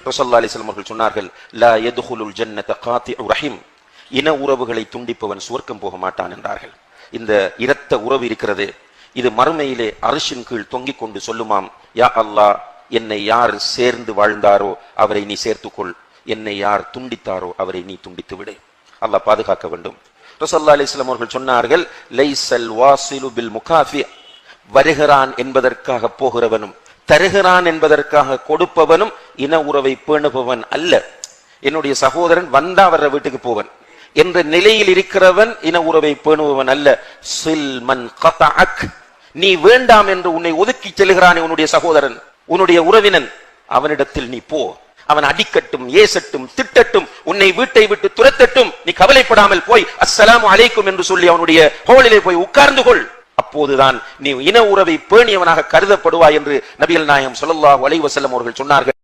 ரசூலுல்லாஹி அலைஹி வஸல்லம் அவர்கள் சொன்னார்கள், லா யதுகுலுல் ஜன்னத காத்திஉ ரஹீம், இன உறவுகளை துண்டிப்பவன் சுவர்க்கம் போக மாட்டான் என்றார்கள். இந்த இரத்த உறவு இருக்கிறது, இது மறுமையிலே அரிசின் கீழ் தொங்கிக் கொண்டு சொல்லுமாம், யா அல்லாஹ், என்னை யார் சேர்ந்து வாழ்ந்தாரோ அவரை நீ சேர்த்துக்கொள், என்னை யார் துண்டித்தாரோ அவரை நீ துண்டித்து விடு. அல்லாஹ் பாதுகாக்க வேண்டும். ரசூலுல்லாஹி அலைஹி வஸல்லம் அவர்கள் சொன்னார்கள், லைஸல் வாசிலு பில் முகாஃபி, வருகிறான் என்பதற்காக போகிறவனும் தருகிறான் என்பதற்காக கொடுப்பவனும் இன உறவை பேணுபவன் அல்ல. என்னுடைய சகோதரன் வந்தா வர்ற வீட்டுக்கு போவன் என்ற நிலையில் இருக்கிறவன் இன உறவை பேணுபவன் அல்ல. சில் மன் கதஅக், நீ வேண்டாம் என்று உன்னை ஒதுக்கி செல்கிறானே உன்னுடைய சகோதரன், உன்னுடைய உறவினன், அவனிடத்தில் நீ போ. அவன் அடிக்கட்டும், ஏசட்டும், திட்டட்டும், உன்னை வீட்டை விட்டு துரத்தட்டும், நீ கவலைப்படாமல் போய் அஸ்ஸலாமு அலைக்கும் என்று சொல்லி அவனுடைய ஹோலிலே போய் உட்கார்ந்து கொள். அப்போதுதான் நீ இன உறவை பேணியவனாக கருதப்படுவாய் என்று நபிகள் நாயகம் ஸல்லல்லாஹு அலைஹி வஸல்லம் அவர்கள் சொன்னார்கள்.